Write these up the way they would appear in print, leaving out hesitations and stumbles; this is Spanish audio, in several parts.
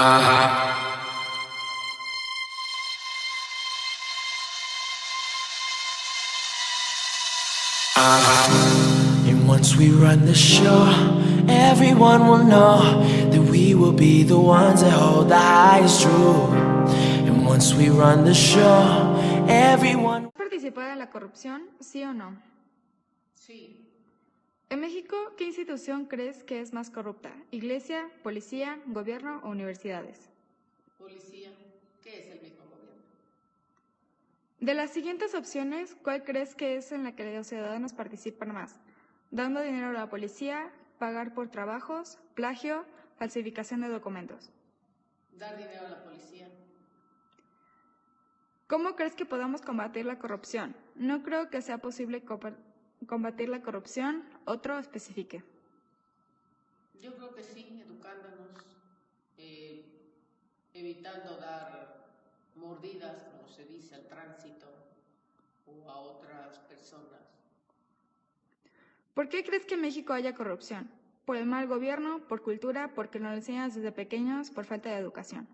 Ajá. And once we run the show, everyone will know that we will be the ones that hold the highest truth. And once we run the show, everyone. ¿Participar en la corrupción, sí o no? Sí. En México, ¿qué institución crees que es más corrupta? ¿Iglesia, policía, gobierno o universidades? Policía, que es el mismo gobierno. De las siguientes opciones, ¿cuál crees que es en la que los ciudadanos participan más? Dando dinero a la policía, pagar por trabajos, plagio, falsificación de documentos. Dar dinero a la policía. ¿Cómo crees que podamos combatir la corrupción? No creo que sea posible combatir la corrupción. Otro especifique. Yo creo que sí, educándonos, evitando dar mordidas, como se dice, al tránsito o a otras personas. ¿Por qué crees que en México haya corrupción? ¿Por el mal gobierno, por cultura, porque nos lo enseñan desde pequeños, por falta de educación?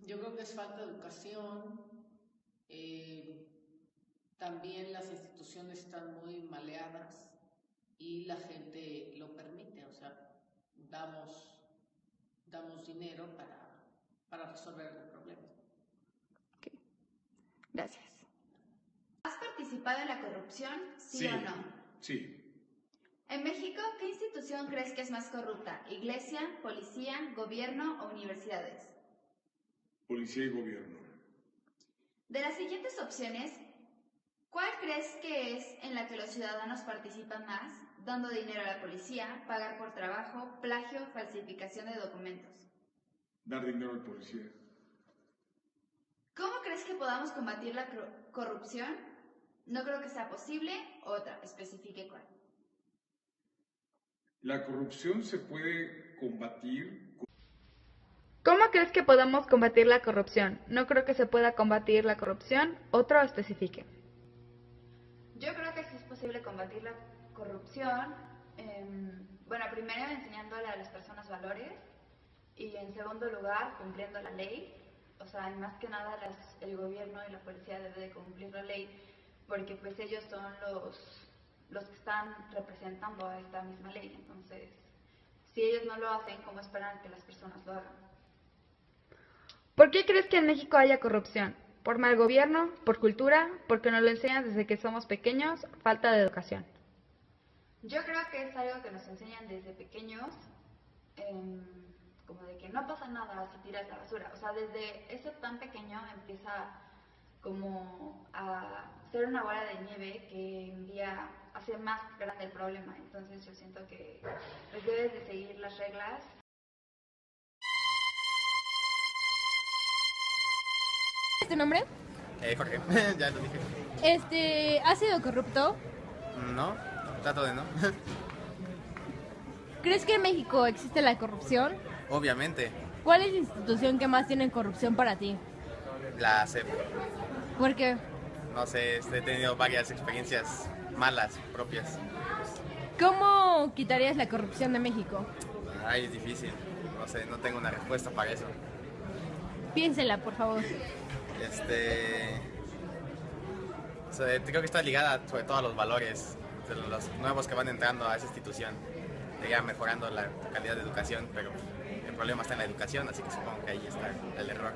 Yo creo que es falta de educación. También las instituciones están muy maleadas y la gente lo permite, o sea, damos dinero para resolver el problema. Okay. Gracias. ¿Has participado en la corrupción, sí o no? Sí. En México, ¿qué institución crees que es más corrupta? ¿Iglesia, policía, gobierno o universidades? Policía y gobierno. De las siguientes opciones, ¿cuál crees que es en la que los ciudadanos participan más? Dando dinero a la policía, pagar por trabajo, plagio, falsificación de documentos. Dar dinero al policía. ¿Cómo crees que podamos combatir la corrupción? No creo que sea posible. Otra, especifique cuál. La corrupción se puede combatir. ¿Cómo crees que podamos combatir la corrupción? No creo que se pueda combatir la corrupción. Otro especifique. Yo creo que sí es posible combatir la corrupción. Primero enseñándole a las personas valores y en segundo lugar cumpliendo la ley. O sea, más que nada el gobierno y la policía debe de cumplir la ley porque pues ellos son los que están representando a esta misma ley. Entonces, si ellos no lo hacen, ¿cómo esperan que las personas lo hagan? ¿Por qué crees que en México haya corrupción? ¿Por mal gobierno? ¿Por cultura? ¿Porque nos lo enseñan desde que somos pequeños? ¿Falta de educación? Yo creo que es algo que nos enseñan desde pequeños, como de que no pasa nada si tiras la basura. O sea, desde eso tan pequeño empieza como a ser una bola de nieve que un día hace más grande el problema. Entonces yo siento que pues debes de seguir las reglas. ¿Es tu nombre? Jorge, ya lo dije. ¿Has sido corrupto? No, trato de no. ¿Crees que en México existe la corrupción? Obviamente, ¿Cuál es la institución que más tiene corrupción para ti? la CEP. ¿Por qué? No sé, he tenido varias experiencias malas propias. ¿Cómo quitarías la corrupción de México? Ay, es difícil. No sé, no tengo una respuesta para eso. Piénsela, por favor. Creo que está ligada sobre todo a los valores de los nuevos que van entrando a esa institución. Seguir mejorando la calidad de educación, pero el problema está en la educación, así que supongo que ahí está el error.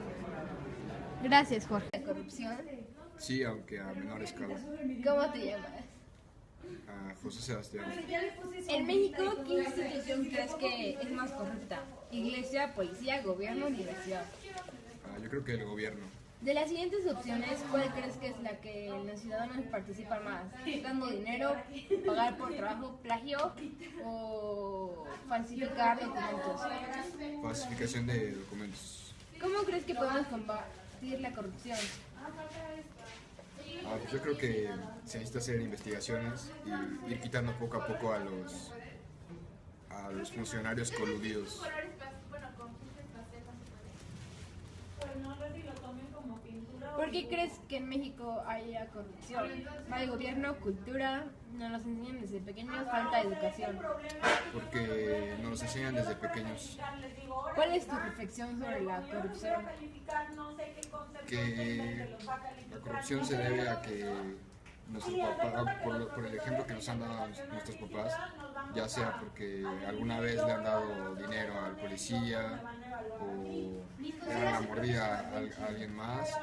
Gracias, Jorge. ¿La corrupción? Sí, aunque a menor escala. ¿Cómo te llamas? A José Sebastián. En México, ¿qué institución crees que es más corrupta? ¿Iglesia, policía, gobierno, universidad? Yo creo que el gobierno. De las siguientes opciones, ¿cuál crees que es la que los ciudadanos participan más? ¿Dando dinero, pagar por trabajo, plagio o falsificar documentos? Falsificación de documentos. ¿Cómo crees que podemos combatir la corrupción? Pues yo creo que se necesita hacer investigaciones y ir quitando poco a poco a los funcionarios coludidos. ¿Por qué crees que en México haya corrupción? Mal gobierno, cultura, nos los enseñan desde pequeños, falta de educación. Porque nos los enseñan desde pequeños. ¿Cuál es tu reflexión sobre la corrupción? Que la corrupción se debe a que nuestros papás, por el ejemplo que nos han dado nuestros papás, ya sea porque alguna vez le han dado dinero al policía o le dan la mordida a alguien más.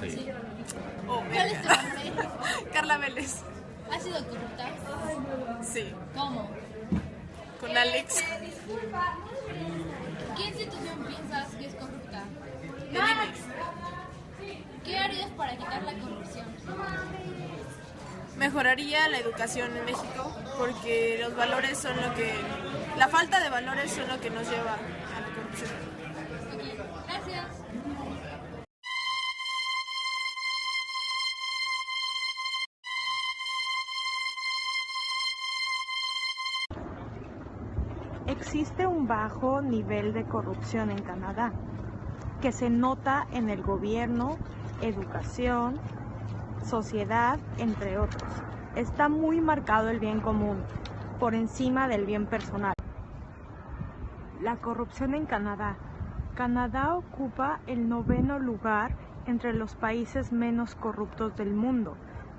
Sí. ¿Cuál es tu nombre? Carla Vélez. ¿Has sido corrupta? Sí. ¿Cómo? Con Alex. ¿Qué institución piensas que es corrupta? El IMEX. ¿Qué harías para quitar la corrupción? Mejoraría la educación en México porque los valores son lo que... La falta de valores son lo que nos lleva a la corrupción. Ok, gracias. Existe un bajo nivel de corrupción en Canadá, que se nota en el gobierno, educación, sociedad, entre otros. Está muy marcado el bien común, por encima del bien personal. La corrupción en Canadá. Canadá ocupa el 9º lugar entre los países menos corruptos del mundo,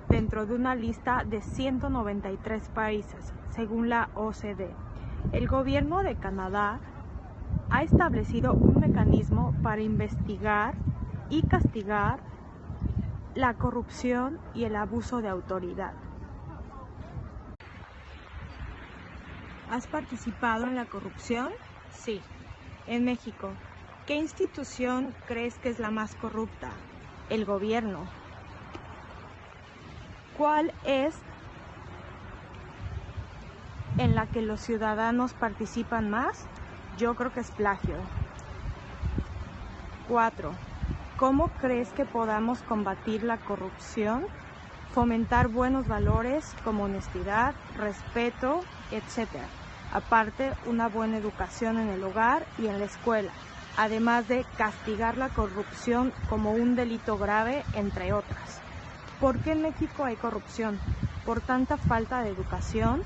dentro de una lista de 193 países, según la OCDE. El gobierno de Canadá ha establecido un mecanismo para investigar y castigar la corrupción y el abuso de autoridad. ¿Has participado en la corrupción? Sí. En México, ¿qué institución crees que es la más corrupta? El gobierno. ¿Cuál es en la que los ciudadanos participan más? Yo creo que es plagio. 4. ¿Cómo crees que podamos combatir la corrupción? Fomentar buenos valores como honestidad, respeto, etc. Aparte, una buena educación en el hogar y en la escuela, además de castigar la corrupción como un delito grave, entre otras. ¿Por qué en México hay corrupción? Por tanta falta de educación,